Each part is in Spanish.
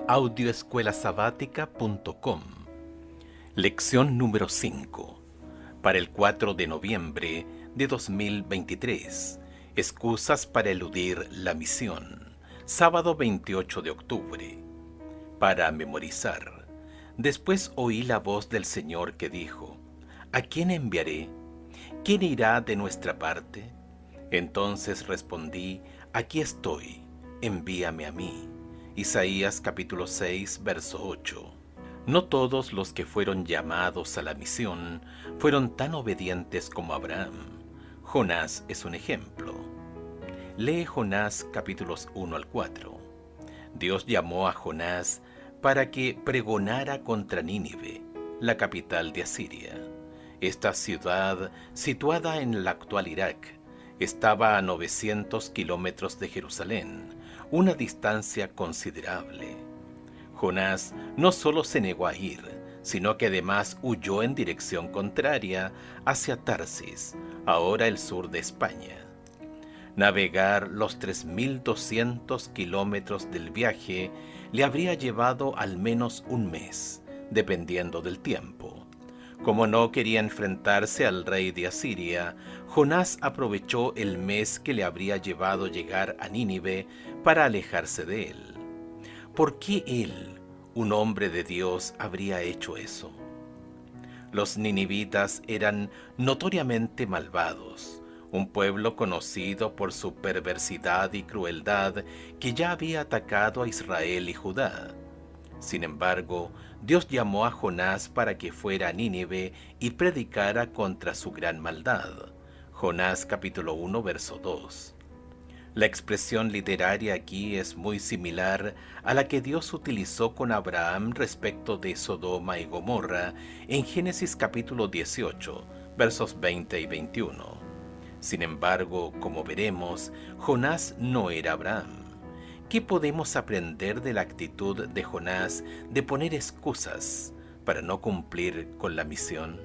Audioescuelasabática.com. Lección número 5. Para el 4 de noviembre de 2023. Excusas para eludir la misión. Sábado 28 de octubre. Para memorizar. Después oí la voz del Señor que dijo: ¿A quién enviaré? ¿Quién irá de nuestra parte? Entonces respondí: Aquí estoy, envíame a mí. Isaías capítulo 6, verso 8. No todos los que fueron llamados a la misión fueron tan obedientes como Abraham. Jonás es un ejemplo. Lee Jonás capítulos 1 al 4. Dios llamó a Jonás para que pregonara contra Nínive, la capital de Asiria. Esta ciudad, situada en el actual Irak, estaba a 900 kilómetros de Jerusalén, una distancia considerable. Jonás no solo se negó a ir, sino que además huyó en dirección contraria hacia Tarsis, ahora el sur de España. Navegar los 3.200 kilómetros del viaje le habría llevado al menos un mes, dependiendo del tiempo. Como no quería enfrentarse al rey de Asiria, Jonás aprovechó el mes que le habría llevado llegar a Nínive para alejarse de él. ¿Por qué él, un hombre de Dios, habría hecho eso? Los ninivitas eran notoriamente malvados, un pueblo conocido por su perversidad y crueldad que ya había atacado a Israel y Judá. Sin embargo, Dios llamó a Jonás para que fuera a Nínive y predicara contra su gran maldad. Jonás capítulo 1, verso 2. La expresión literaria aquí es muy similar a la que Dios utilizó con Abraham respecto de Sodoma y Gomorra en Génesis capítulo 18, versos 20 y 21. Sin embargo, como veremos, Jonás no era Abraham. ¿Qué podemos aprender de la actitud de Jonás de poner excusas para no cumplir con la misión?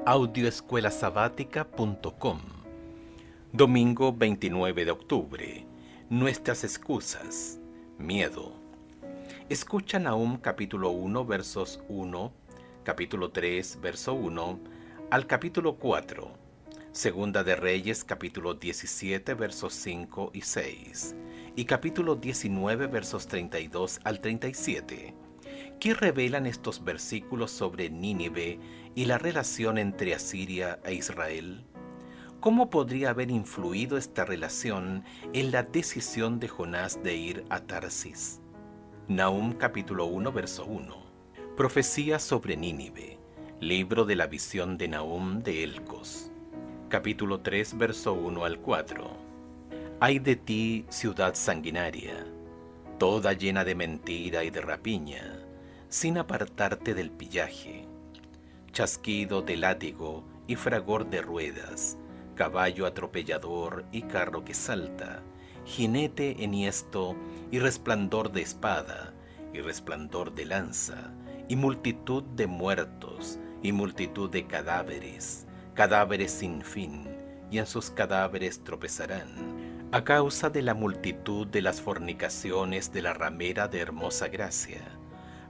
Audioescuelasabática.com. Domingo 29 de octubre. Nuestras excusas. Miedo. Escucha Nahum capítulo 1 versos 1, capítulo 3 verso 1 al capítulo 4, Segunda de Reyes capítulo 17 versos 5 y 6 y capítulo 19 versos 32 al 37. ¿Qué revelan estos versículos sobre Nínive y la relación entre Asiria e Israel? ¿Cómo podría haber influido esta relación en la decisión de Jonás de ir a Tarsis? Nahum capítulo 1 verso 1. Profecía sobre Nínive. Libro de la visión de Nahum de Elcos. Capítulo 3 verso 1 al 4. Ay de ti, ciudad sanguinaria, toda llena de mentira y de rapiña, sin apartarte del pillaje. Chasquido de látigo y fragor de ruedas, caballo atropellador y carro que salta, jinete enhiesto y resplandor de espada y resplandor de lanza, y multitud de muertos y multitud de cadáveres, cadáveres sin fin, y en sus cadáveres tropezarán, a causa de la multitud de las fornicaciones de la ramera de hermosa gracia,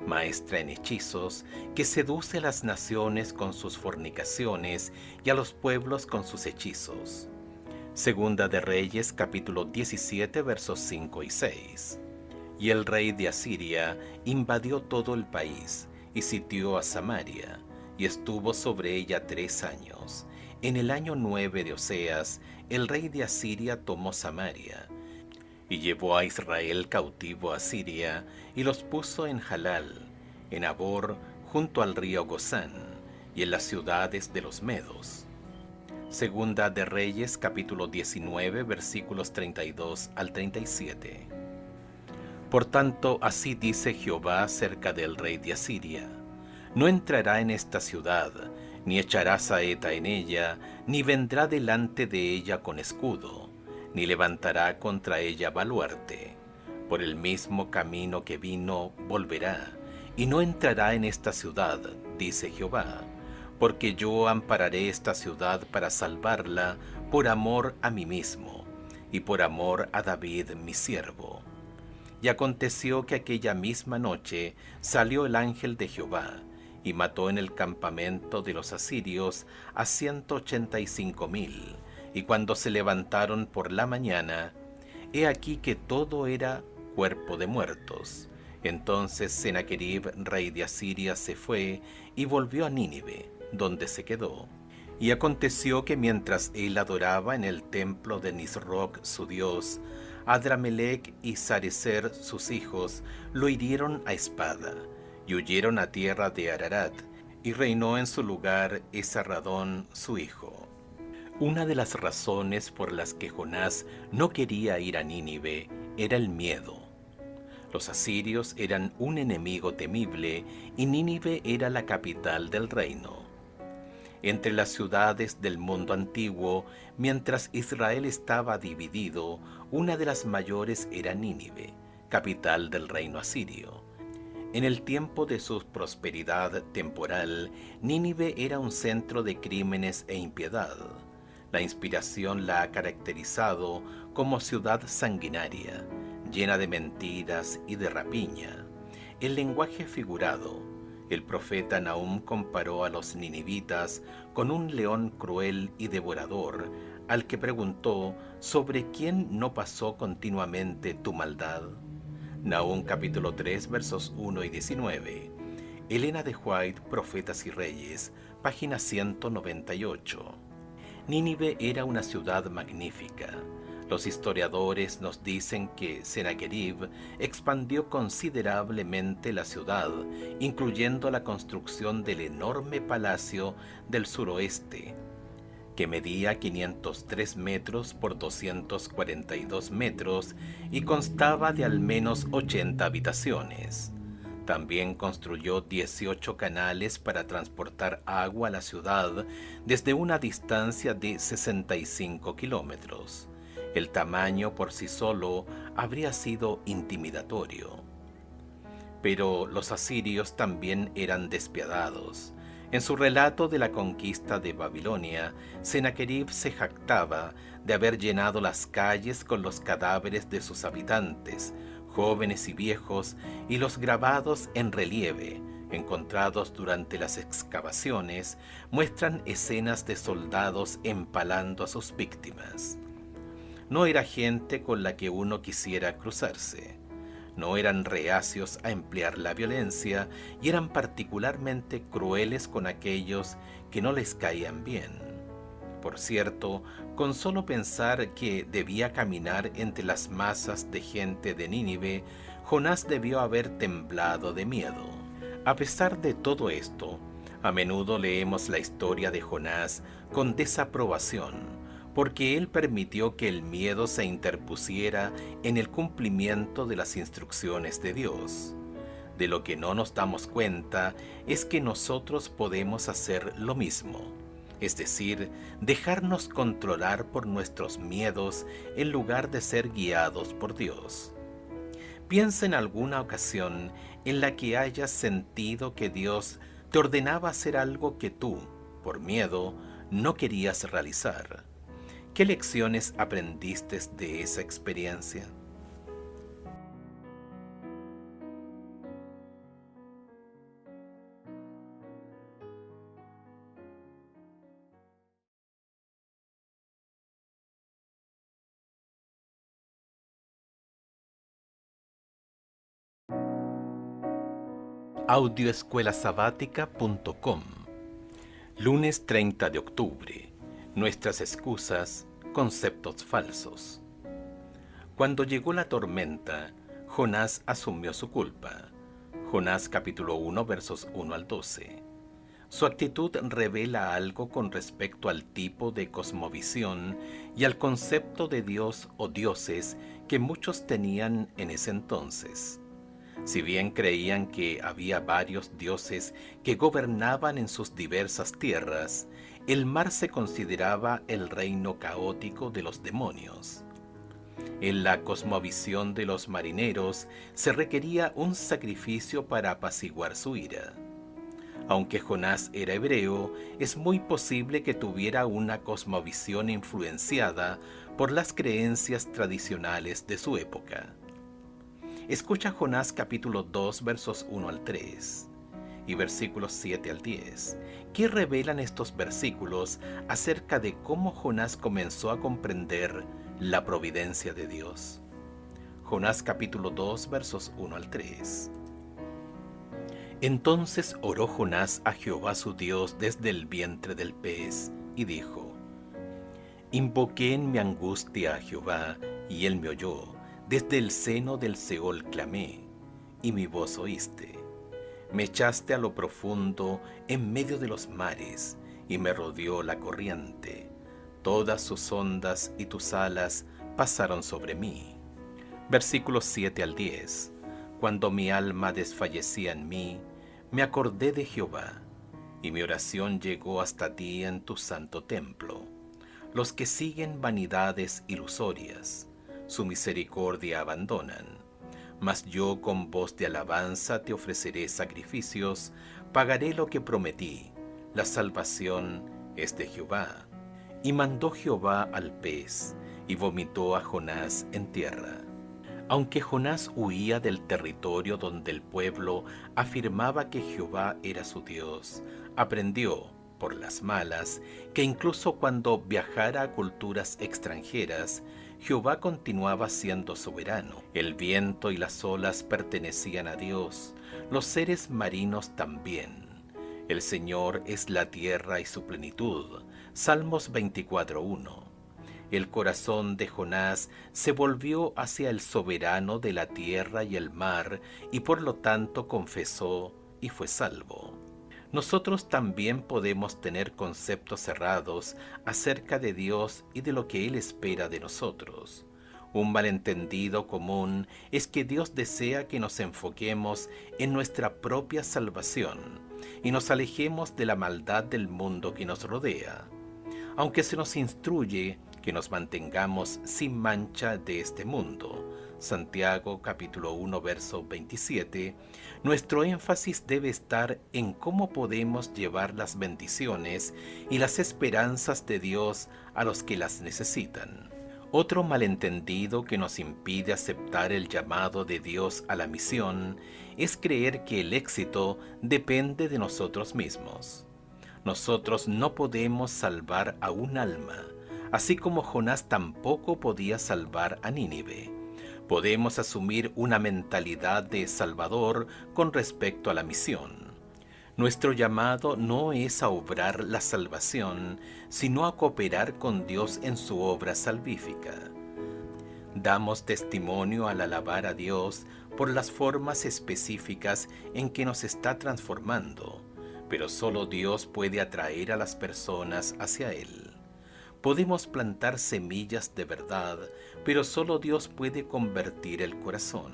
maestra en hechizos, que seduce a las naciones con sus fornicaciones y a los pueblos con sus hechizos. Segunda de Reyes capítulo 17 versos 5 y 6. Y el rey de Asiria invadió todo el país y sitió a Samaria, y estuvo sobre ella 3 años. En el año 9 de Oseas, el rey de Asiria tomó Samaria, y llevó a Israel cautivo a Siria, y los puso en Jalal, en Abor, junto al río Gozán, y en las ciudades de los Medos. Segunda de Reyes, capítulo 19, versículos 32 al 37. Por tanto, así dice Jehová acerca del rey de Asiria: no entrará en esta ciudad, ni echará saeta en ella, ni vendrá delante de ella con escudo, ni levantará contra ella baluarte. Por el mismo camino que vino volverá, y no entrará en esta ciudad, dice Jehová, porque yo ampararé esta ciudad para salvarla por amor a mí mismo, y por amor a David mi siervo. Y aconteció que aquella misma noche salió el ángel de Jehová, y mató en el campamento de los asirios a 185,000, y cuando se levantaron por la mañana, he aquí que todo era cuerpo de muertos. Entonces Sennacherib, rey de Asiria, se fue y volvió a Nínive, donde se quedó. Y aconteció que mientras él adoraba en el templo de Nisroch su dios, Adramelech y Sarecer sus hijos lo hirieron a espada, y huyeron a tierra de Ararat, y reinó en su lugar Esarhadón su hijo. Una de las razones por las que Jonás no quería ir a Nínive era el miedo. Los asirios eran un enemigo temible y Nínive era la capital del reino. Entre las ciudades del mundo antiguo, mientras Israel estaba dividido, una de las mayores era Nínive, capital del reino asirio. En el tiempo de su prosperidad temporal, Nínive era un centro de crímenes e impiedad. La inspiración la ha caracterizado como ciudad sanguinaria, llena de mentiras y de rapiña. El lenguaje figurado. El profeta Nahum comparó a los ninivitas con un león cruel y devorador, al que preguntó sobre quién no pasó continuamente tu maldad. Nahum capítulo 3 versos 1 y 19. Elena de White, Profetas y Reyes, página 198. Nínive era una ciudad magnífica. Los historiadores nos dicen que Sennacherib expandió considerablemente la ciudad, incluyendo la construcción del enorme palacio del suroeste, que medía 503 metros por 242 metros y constaba de al menos 80 habitaciones. También construyó 18 canales para transportar agua a la ciudad desde una distancia de 65 kilómetros. El tamaño por sí solo habría sido intimidatorio. Pero los asirios también eran despiadados. En su relato de la conquista de Babilonia, Sennacherib se jactaba de haber llenado las calles con los cadáveres de sus habitantes, jóvenes y viejos, y los grabados en relieve, encontrados durante las excavaciones, muestran escenas de soldados empalando a sus víctimas. No era gente con la que uno quisiera cruzarse. No eran reacios a emplear la violencia y eran particularmente crueles con aquellos que no les caían bien. Por cierto, con solo pensar que debía caminar entre las masas de gente de Nínive, Jonás debió haber temblado de miedo. A pesar de todo esto, a menudo leemos la historia de Jonás con desaprobación, porque él permitió que el miedo se interpusiera en el cumplimiento de las instrucciones de Dios. De lo que no nos damos cuenta es que nosotros podemos hacer lo mismo, es decir, dejarnos controlar por nuestros miedos en lugar de ser guiados por Dios. Piensa en alguna ocasión en la que hayas sentido que Dios te ordenaba hacer algo que tú, por miedo, no querías realizar. ¿Qué lecciones aprendiste de esa experiencia? Audioescuelasabática.com. Lunes 30 de octubre. Nuestras excusas, conceptos falsos. Cuando llegó la tormenta, Jonás asumió su culpa. Jonás capítulo 1 versos 1 al 12. Su actitud revela algo con respecto al tipo de cosmovisión y al concepto de Dios o dioses que muchos tenían en ese entonces. Si bien creían que había varios dioses que gobernaban en sus diversas tierras, el mar se consideraba el reino caótico de los demonios. En la cosmovisión de los marineros se requería un sacrificio para apaciguar su ira. Aunque Jonás era hebreo, es muy posible que tuviera una cosmovisión influenciada por las creencias tradicionales de su época. Escucha Jonás capítulo 2 versos 1 al 3 y versículos 7 al 10. ¿Qué revelan estos versículos acerca de cómo Jonás comenzó a comprender la providencia de Dios? Jonás capítulo 2 versos 1 al 3. Entonces oró Jonás a Jehová su Dios desde el vientre del pez, y dijo: Invoqué en mi angustia a Jehová, y él me oyó. Desde el seno del Seol clamé, y mi voz oíste. Me echaste a lo profundo, en medio de los mares, y me rodeó la corriente. Todas sus ondas y tus alas pasaron sobre mí. Versículos 7 al 10. Cuando mi alma desfallecía en mí, me acordé de Jehová, y mi oración llegó hasta ti en tu santo templo. Los que siguen vanidades ilusorias, su misericordia abandonan. Mas yo con voz de alabanza te ofreceré sacrificios, pagaré lo que prometí, la salvación es de Jehová. Y mandó Jehová al pez, y vomitó a Jonás en tierra. Aunque Jonás huía del territorio donde el pueblo afirmaba que Jehová era su Dios, aprendió, por las malas, que incluso cuando viajara a culturas extranjeras, Jehová continuaba siendo soberano. El viento y las olas pertenecían a Dios, los seres marinos también. El Señor es la tierra y su plenitud. Salmos 24:1. El corazón de Jonás se volvió hacia el soberano de la tierra y el mar, y por lo tanto confesó y fue salvo. Nosotros también podemos tener conceptos cerrados acerca de Dios y de lo que Él espera de nosotros. Un malentendido común es que Dios desea que nos enfoquemos en nuestra propia salvación y nos alejemos de la maldad del mundo que nos rodea. Aunque se nos instruye que nos mantengamos sin mancha de este mundo, Santiago capítulo 1 verso 27, nuestro énfasis debe estar en cómo podemos llevar las bendiciones y las esperanzas de Dios a los que las necesitan. Otro malentendido que nos impide aceptar el llamado de Dios a la misión es creer que el éxito depende de nosotros mismos. Nosotros no podemos salvar a un alma, así como Jonás tampoco podía salvar a Nínive. Podemos asumir una mentalidad de salvador con respecto a la misión. Nuestro llamado no es a obrar la salvación, sino a cooperar con Dios en su obra salvífica. Damos testimonio al alabar a Dios por las formas específicas en que nos está transformando, pero solo Dios puede atraer a las personas hacia Él. Podemos plantar semillas de verdad, pero solo Dios puede convertir el corazón.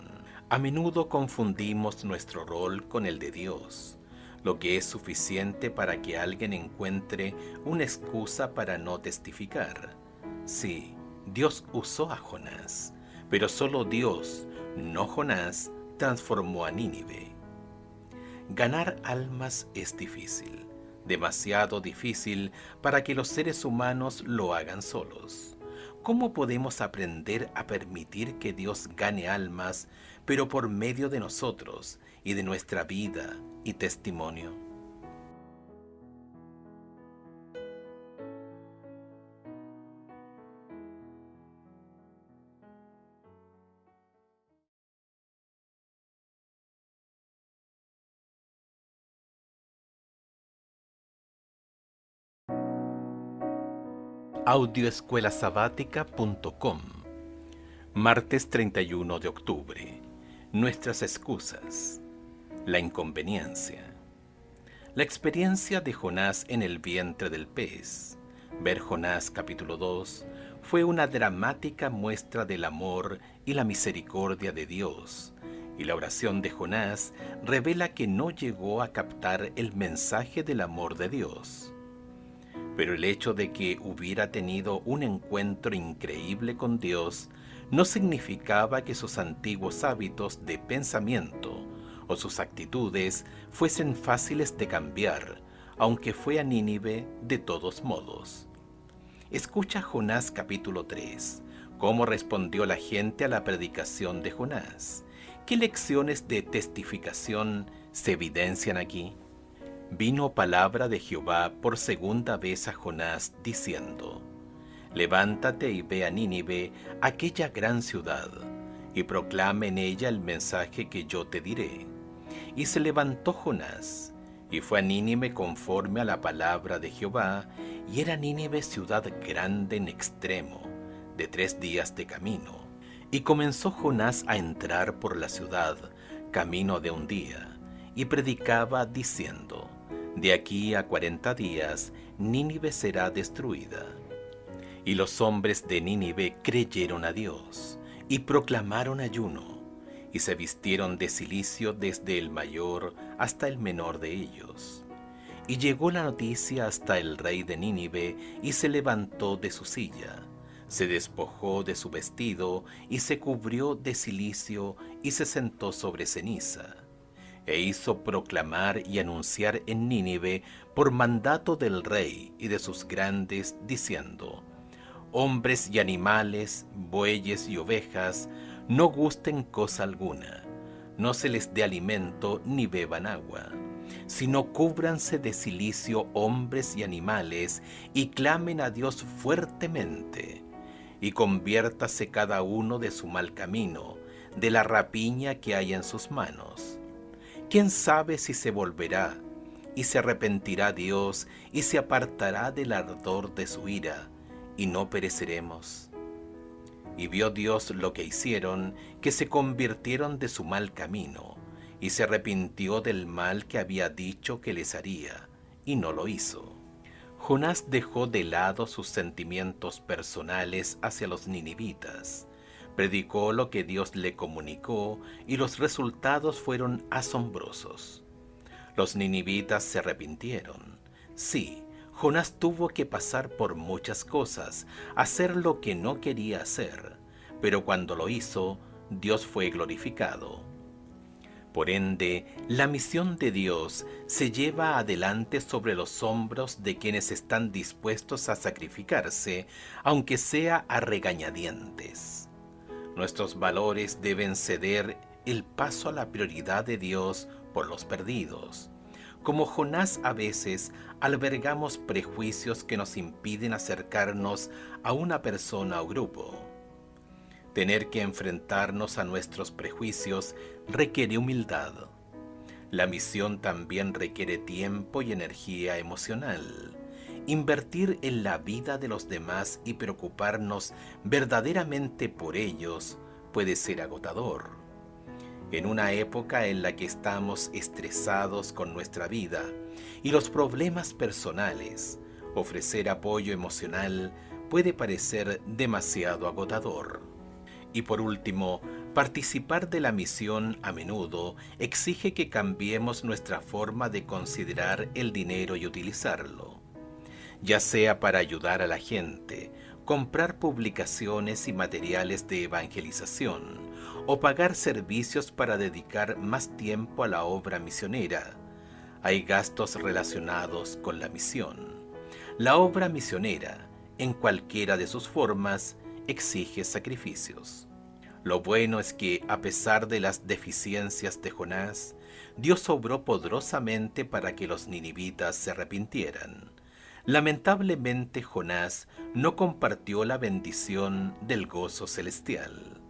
A menudo confundimos nuestro rol con el de Dios, lo que es suficiente para que alguien encuentre una excusa para no testificar. Sí, Dios usó a Jonás, pero solo Dios, no Jonás, transformó a Nínive. Ganar almas es difícil. Demasiado difícil para que los seres humanos lo hagan solos. ¿Cómo podemos aprender a permitir que Dios gane almas, pero por medio de nosotros y de nuestra vida y testimonio? Audioescuelasabática.com. Martes 31 de octubre. Nuestras excusas. La inconveniencia. La experiencia de Jonás en el vientre del pez. Ver Jonás capítulo 2 fue una dramática muestra del amor y la misericordia de Dios, y la oración de Jonás revela que no llegó a captar el mensaje del amor de Dios. Pero el hecho de que hubiera tenido un encuentro increíble con Dios no significaba que sus antiguos hábitos de pensamiento o sus actitudes fuesen fáciles de cambiar, aunque fue a Nínive de todos modos. Escucha Jonás capítulo 3. ¿Cómo respondió la gente a la predicación de Jonás? ¿Qué lecciones de testificación se evidencian aquí? Vino palabra de Jehová por segunda vez a Jonás, diciendo: Levántate y ve a Nínive, aquella gran ciudad, y proclama en ella el mensaje que yo te diré. Y se levantó Jonás, y fue a Nínive conforme a la palabra de Jehová, y era Nínive ciudad grande en extremo, de 3 días de camino. Y comenzó Jonás a entrar por la ciudad, camino de un día, y predicaba diciendo: De aquí a 40 días Nínive será destruida. Y los hombres de Nínive creyeron a Dios, y proclamaron ayuno, y se vistieron de cilicio desde el mayor hasta el menor de ellos. Y llegó la noticia hasta el rey de Nínive, y se levantó de su silla, se despojó de su vestido, y se cubrió de cilicio, y se sentó sobre ceniza. E hizo proclamar y anunciar en Nínive por mandato del rey y de sus grandes, diciendo: Hombres y animales, bueyes y ovejas, no gusten cosa alguna, no se les dé alimento ni beban agua, sino cúbranse de cilicio hombres y animales, y clamen a Dios fuertemente, y conviértase cada uno de su mal camino, de la rapiña que hay en sus manos. ¿Quién sabe si se volverá, y se arrepentirá Dios, y se apartará del ardor de su ira, y no pereceremos? Y vio Dios lo que hicieron, que se convirtieron de su mal camino, y se arrepintió del mal que había dicho que les haría, y no lo hizo. Jonás dejó de lado sus sentimientos personales hacia los ninivitas, predicó lo que Dios le comunicó, y los resultados fueron asombrosos. Los ninivitas se arrepintieron. Sí, Jonás tuvo que pasar por muchas cosas, hacer lo que no quería hacer, pero cuando lo hizo, Dios fue glorificado. Por ende, la misión de Dios se lleva adelante sobre los hombros de quienes están dispuestos a sacrificarse, aunque sea a regañadientes. Nuestros valores deben ceder el paso a la prioridad de Dios por los perdidos. Como Jonás, a veces albergamos prejuicios que nos impiden acercarnos a una persona o grupo. Tener que enfrentarnos a nuestros prejuicios requiere humildad. La misión también requiere tiempo y energía emocional. Invertir en la vida de los demás y preocuparnos verdaderamente por ellos puede ser agotador. En una época en la que estamos estresados con nuestra vida y los problemas personales, ofrecer apoyo emocional puede parecer demasiado agotador. Y por último, participar de la misión a menudo exige que cambiemos nuestra forma de considerar el dinero y utilizarlo, ya sea para ayudar a la gente, comprar publicaciones y materiales de evangelización, o pagar servicios para dedicar más tiempo a la obra misionera. Hay gastos relacionados con la misión. La obra misionera, en cualquiera de sus formas, exige sacrificios. Lo bueno es que, a pesar de las deficiencias de Jonás, Dios obró poderosamente para que los ninivitas se arrepintieran. Lamentablemente, Jonás no compartió la bendición del gozo celestial.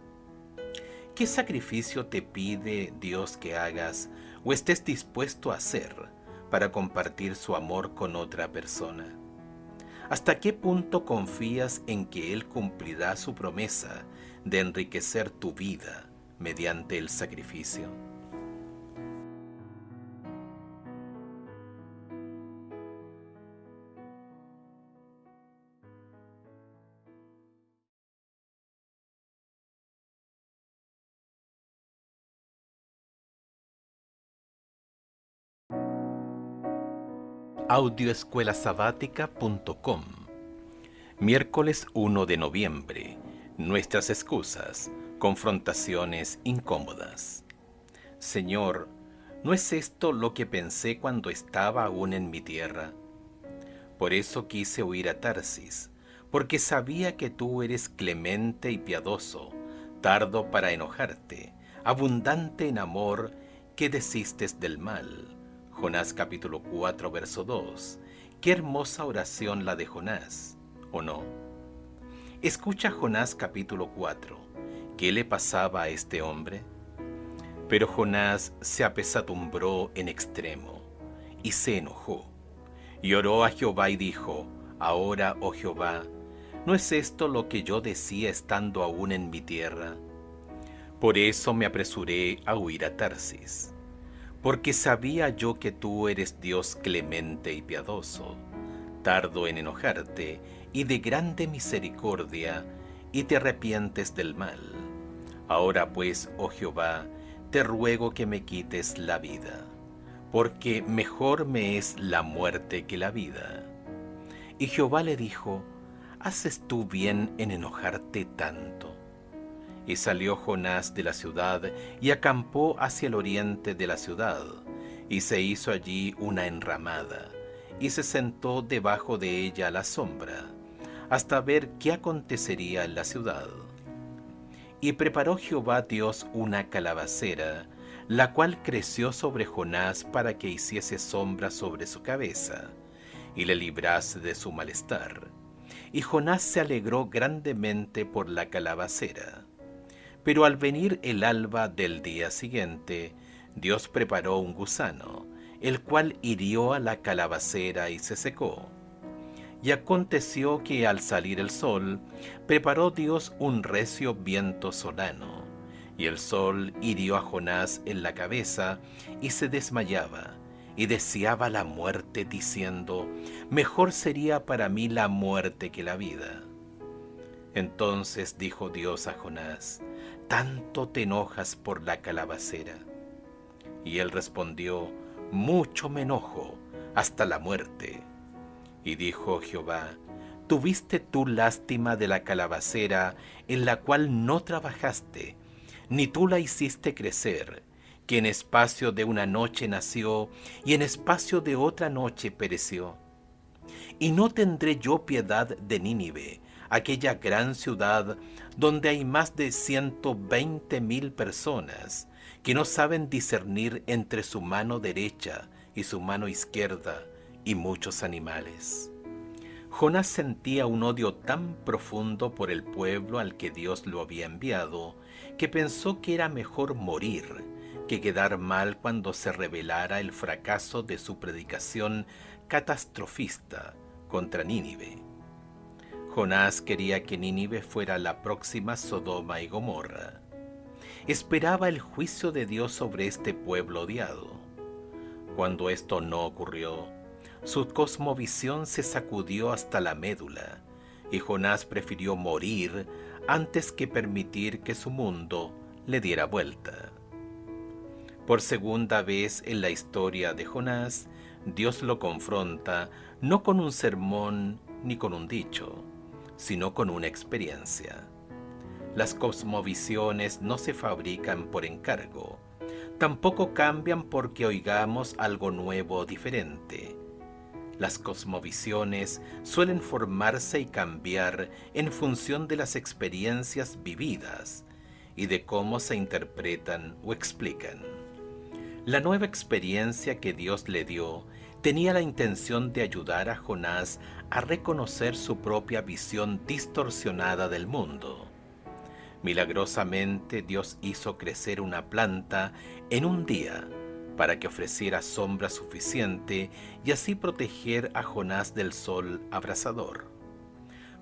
¿Qué sacrificio te pide Dios que hagas o estés dispuesto a hacer para compartir su amor con otra persona? ¿Hasta qué punto confías en que Él cumplirá su promesa de enriquecer tu vida mediante el sacrificio? audioescuelasabática.com. Miércoles 1 de noviembre. Nuestras excusas, confrontaciones incómodas. Señor, ¿no es esto lo que pensé cuando estaba aún en mi tierra? Por eso quise huir a Tarsis, porque sabía que tú eres clemente y piadoso, tardo para enojarte, abundante en amor, que desistes del mal. Jonás capítulo 4, verso 2. Qué hermosa oración la de Jonás, ¿o no? Escucha Jonás capítulo 4. ¿Qué le pasaba a este hombre? Pero Jonás se apesadumbró en extremo y se enojó. Y oró a Jehová y dijo: Ahora, oh Jehová, ¿no es esto lo que yo decía estando aún en mi tierra? Por eso me apresuré a huir a Tarsis, porque sabía yo que tú eres Dios clemente y piadoso, tardo en enojarte y de grande misericordia, y te arrepientes del mal. Ahora pues, oh Jehová, te ruego que me quites la vida, porque mejor me es la muerte que la vida. Y Jehová le dijo: ¿Haces tú bien en enojarte tanto? Y salió Jonás de la ciudad y acampó hacia el oriente de la ciudad, y se hizo allí una enramada, y se sentó debajo de ella a la sombra, hasta ver qué acontecería en la ciudad. Y preparó Jehová Dios una calabacera, la cual creció sobre Jonás para que hiciese sombra sobre su cabeza, y le librase de su malestar. Y Jonás se alegró grandemente por la calabacera. Pero al venir el alba del día siguiente, Dios preparó un gusano, el cual hirió a la calabacera y se secó. Y aconteció que al salir el sol, preparó Dios un recio viento solano, y el sol hirió a Jonás en la cabeza, y se desmayaba, y deseaba la muerte, diciendo: Mejor sería para mí la muerte que la vida. Entonces dijo Dios a Jonás: ¿Tanto te enojas por la calabacera? Y él respondió: Mucho me enojo, hasta la muerte. Y dijo Jehová: ¿Tuviste tú lástima de la calabacera en la cual no trabajaste, ni tú la hiciste crecer, que en espacio de una noche nació, y en espacio de otra noche pereció? Y no tendré yo piedad de Nínive, aquella gran ciudad donde hay más de 120,000 personas que no saben discernir entre su mano derecha y su mano izquierda, y muchos animales. Jonás sentía un odio tan profundo por el pueblo al que Dios lo había enviado, que pensó que era mejor morir que quedar mal cuando se revelara el fracaso de su predicación catastrofista contra Nínive. Jonás quería que Nínive fuera la próxima Sodoma y Gomorra. Esperaba el juicio de Dios sobre este pueblo odiado. Cuando esto no ocurrió, su cosmovisión se sacudió hasta la médula, y Jonás prefirió morir antes que permitir que su mundo le diera vuelta. Por segunda vez en la historia de Jonás, Dios lo confronta no con un sermón ni con un dicho, sino con una experiencia. Las cosmovisiones no se fabrican por encargo, tampoco cambian porque oigamos algo nuevo o diferente. Las cosmovisiones suelen formarse y cambiar en función de las experiencias vividas y de cómo se interpretan o explican. La nueva experiencia que Dios le dio tenía la intención de ayudar a Jonás a reconocer su propia visión distorsionada del mundo. Milagrosamente Dios hizo crecer una planta en un día para que ofreciera sombra suficiente y así proteger a Jonás del sol abrasador.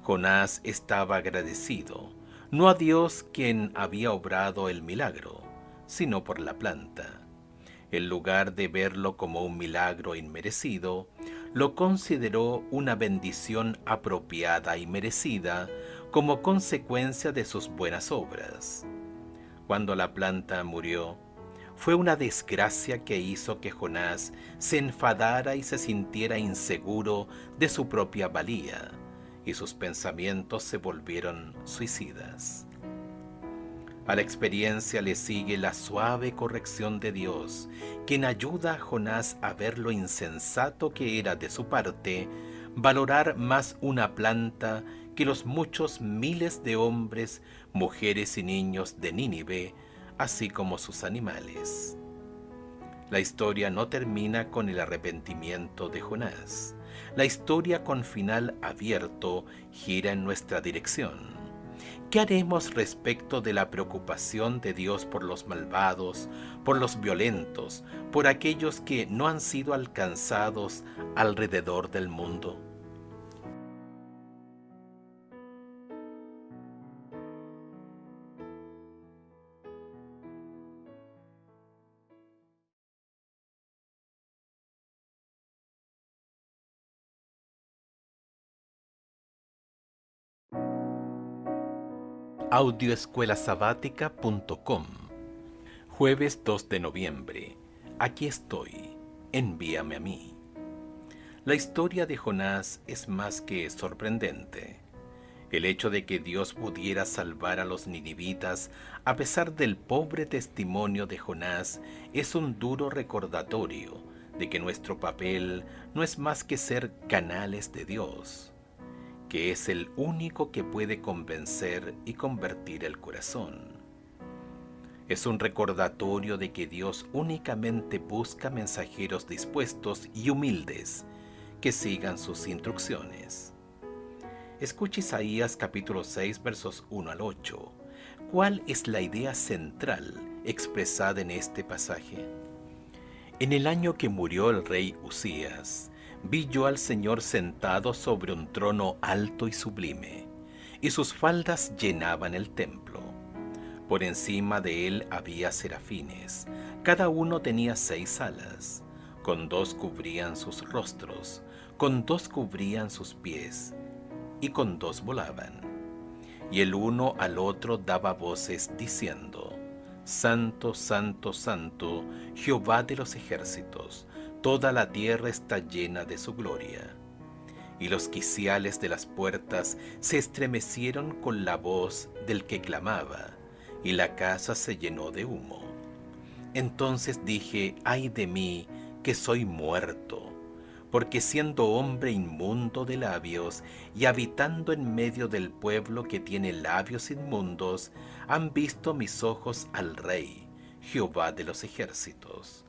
Jonás estaba agradecido, no a Dios quien había obrado el milagro, sino por la planta. En lugar de verlo como un milagro inmerecido, lo consideró una bendición apropiada y merecida como consecuencia de sus buenas obras. Cuando la planta murió, fue una desgracia que hizo que Jonás se enfadara y se sintiera inseguro de su propia valía, y sus pensamientos se volvieron suicidas. A la experiencia le sigue la suave corrección de Dios, quien ayuda a Jonás a ver lo insensato que era de su parte valorar más una planta que los muchos miles de hombres, mujeres y niños de Nínive, así como sus animales. La historia no termina con el arrepentimiento de Jonás. La historia con final abierto gira en nuestra dirección. ¿Qué haremos respecto de la preocupación de Dios por los malvados, por los violentos, por aquellos que no han sido alcanzados alrededor del mundo? Audioescuelasabática.com. Jueves 2 de noviembre. Aquí estoy. Envíame a mí. La historia de Jonás es más que sorprendente. El hecho de que Dios pudiera salvar a los ninivitas a pesar del pobre testimonio de Jonás es un duro recordatorio de que nuestro papel no es más que ser canales de Dios, que es el único que puede convencer y convertir el corazón. Es un recordatorio de que Dios únicamente busca mensajeros dispuestos y humildes que sigan sus instrucciones. Escuche Isaías capítulo 6 versos 1 al 8. ¿Cuál es la idea central expresada en este pasaje? En el año que murió el rey Usías, vi yo al Señor sentado sobre un trono alto y sublime, y sus faldas llenaban el templo. Por encima de él había serafines, cada uno tenía 6 alas, con 2 cubrían sus rostros, con 2 cubrían sus pies, y con 2 volaban. Y el uno al otro daba voces diciendo: Santo, Santo, Santo, Jehová de los ejércitos, toda la tierra está llena de su gloria. Y los quiciales de las puertas se estremecieron con la voz del que clamaba, y la casa se llenó de humo. Entonces dije: ay de mí, que soy muerto, porque siendo hombre inmundo de labios y habitando en medio del pueblo que tiene labios inmundos, han visto mis ojos al Rey, Jehová de los ejércitos.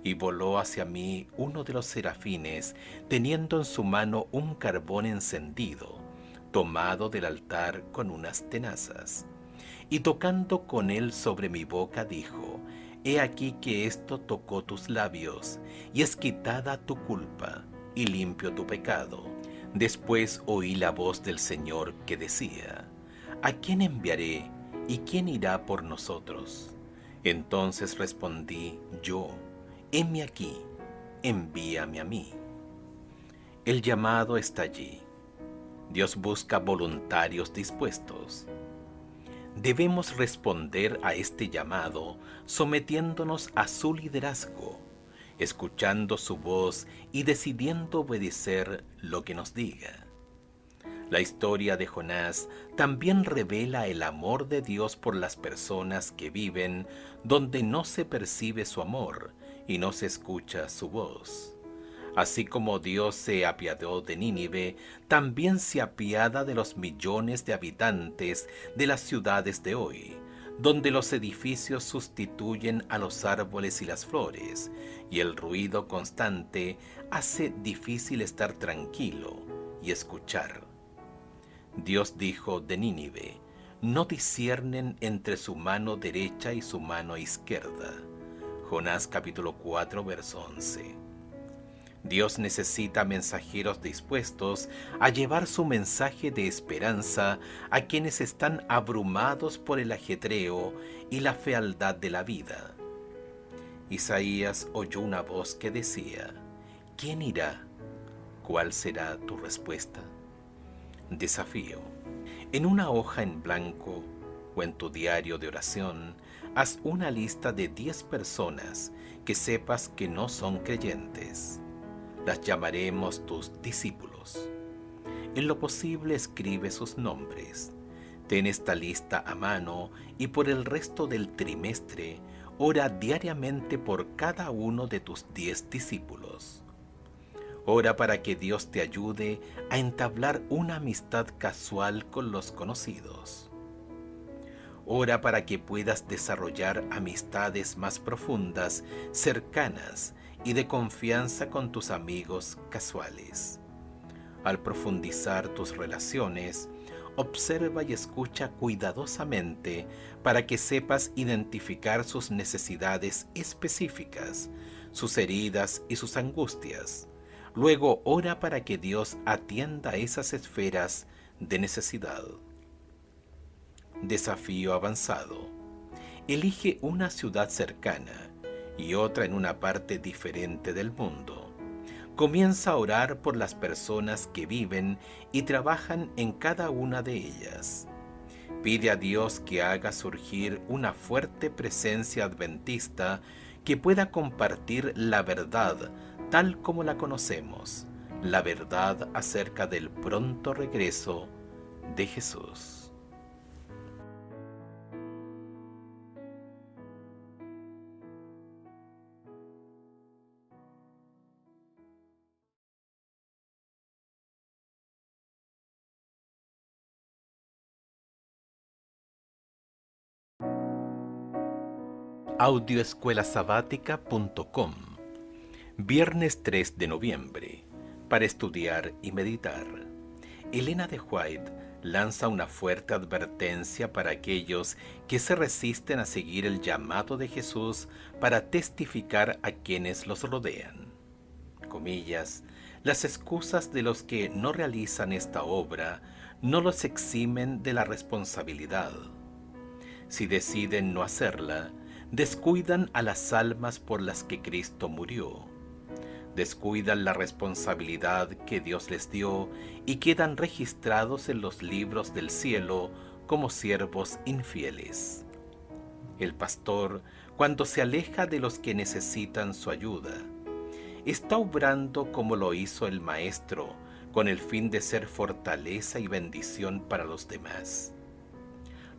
Y voló hacia mí uno de los serafines, teniendo en su mano un carbón encendido, tomado del altar con unas tenazas. Y tocando con él sobre mi boca dijo: he aquí que esto tocó tus labios, y es quitada tu culpa, y limpio tu pecado. Después oí la voz del Señor que decía: ¿a quién enviaré, y quién irá por nosotros? Entonces respondí yo: heme aquí, envíame a mí. El llamado está allí. Dios busca voluntarios dispuestos. Debemos responder a este llamado sometiéndonos a su liderazgo, escuchando su voz y decidiendo obedecer lo que nos diga. La historia de Jonás también revela el amor de Dios por las personas que viven donde no se percibe su amor y no se escucha su voz. Así como Dios se apiadó de Nínive, también se apiada de los millones de habitantes de las ciudades de hoy, donde los edificios sustituyen a los árboles y las flores, y el ruido constante hace difícil estar tranquilo y escuchar. Dios dijo de Nínive: no disciernen entre su mano derecha y su mano izquierda. Jonás capítulo 4 verso 11. Dios necesita mensajeros dispuestos a llevar su mensaje de esperanza a quienes están abrumados por el ajetreo y la fealdad de la vida. Isaías oyó una voz que decía: ¿quién irá? ¿Cuál será tu respuesta? Desafío. En una hoja en blanco, o en tu diario de oración, haz una lista de 10 personas que sepas que no son creyentes. Las llamaremos tus discípulos. En lo posible escribe sus nombres. Ten esta lista a mano y por el resto del trimestre ora diariamente por cada uno de tus 10 discípulos. Ora para que Dios te ayude a entablar una amistad casual con los conocidos. Ora para que puedas desarrollar amistades más profundas, cercanas y de confianza con tus amigos casuales. Al profundizar tus relaciones, observa y escucha cuidadosamente para que sepas identificar sus necesidades específicas, sus heridas y sus angustias. Luego ora para que Dios atienda esas esferas de necesidad. Desafío avanzado. Elige una ciudad cercana y otra en una parte diferente del mundo. Comienza a orar por las personas que viven y trabajan en cada una de ellas. Pide a Dios que haga surgir una fuerte presencia adventista que pueda compartir la verdad tal como la conocemos, la verdad acerca del pronto regreso de Jesús. Audioescuelasabática.com. Viernes 3 de noviembre. Para estudiar y meditar. Elena de White lanza una fuerte advertencia para aquellos que se resisten a seguir el llamado de Jesús para testificar a quienes los rodean. Comillas, las excusas de los que no realizan esta obra no los eximen de la responsabilidad. Si deciden no hacerla, descuidan a las almas por las que Cristo murió. Descuidan la responsabilidad que Dios les dio y quedan registrados en los libros del cielo como siervos infieles. El pastor, cuando se aleja de los que necesitan su ayuda, está obrando como lo hizo el Maestro, con el fin de ser fortaleza y bendición para los demás.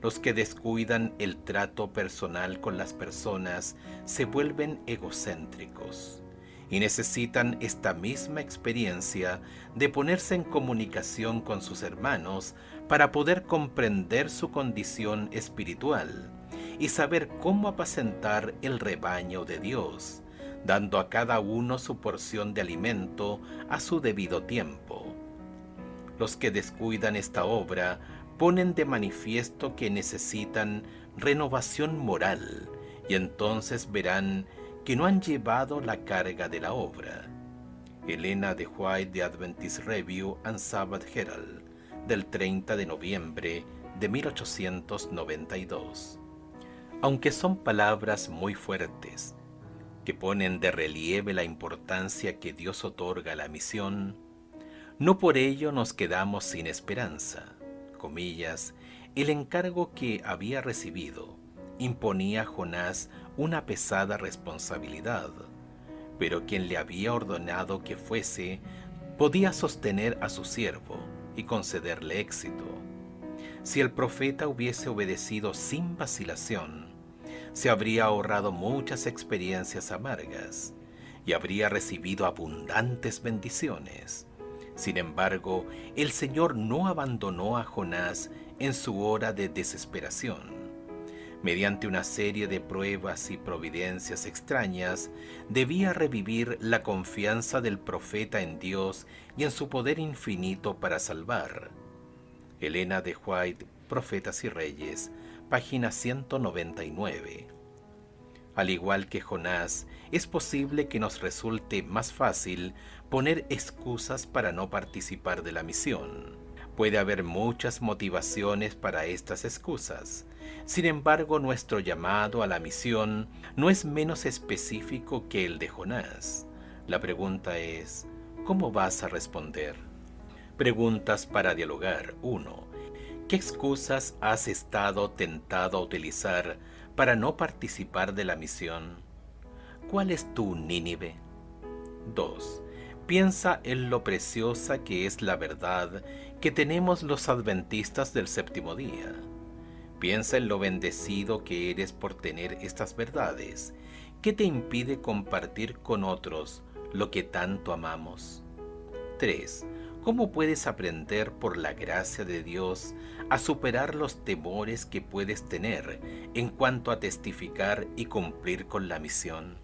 Los que descuidan el trato personal con las personas se vuelven egocéntricos y necesitan esta misma experiencia de ponerse en comunicación con sus hermanos para poder comprender su condición espiritual y saber cómo apacentar el rebaño de Dios, dando a cada uno su porción de alimento a su debido tiempo. Los que descuidan esta obra ponen de manifiesto que necesitan renovación moral y entonces verán que no han llevado la carga de la obra. Elena de White de Adventist Review and Sabbath Herald, del 30 de noviembre de 1892. Aunque son palabras muy fuertes, que ponen de relieve la importancia que Dios otorga a la misión, no por ello nos quedamos sin esperanza. Comillas, el encargo que había recibido imponía a Jonás una pesada responsabilidad, pero quien le había ordenado que fuese podía sostener a su siervo y concederle éxito. Si el profeta hubiese obedecido sin vacilación, se habría ahorrado muchas experiencias amargas y habría recibido abundantes bendiciones. Sin embargo, el Señor no abandonó a Jonás en su hora de desesperación. Mediante una serie de pruebas y providencias extrañas, debía revivir la confianza del profeta en Dios y en su poder infinito para salvar. Elena de White, Profetas y Reyes, página 199. Al igual que Jonás, es posible que nos resulte más fácil poner excusas para no participar de la misión. Puede haber muchas motivaciones para estas excusas. Sin embargo, nuestro llamado a la misión no es menos específico que el de Jonás. La pregunta es, ¿cómo vas a responder? Preguntas para dialogar. 1. ¿Qué excusas has estado tentado a utilizar para no participar de la misión? ¿Cuál es tu Nínive? 2. Piensa en lo preciosa que es la verdad que tenemos los adventistas del séptimo día. Piensa en lo bendecido que eres por tener estas verdades. ¿Qué te impide compartir con otros lo que tanto amamos? 3. ¿Cómo puedes aprender por la gracia de Dios a superar los temores que puedes tener en cuanto a testificar y cumplir con la misión?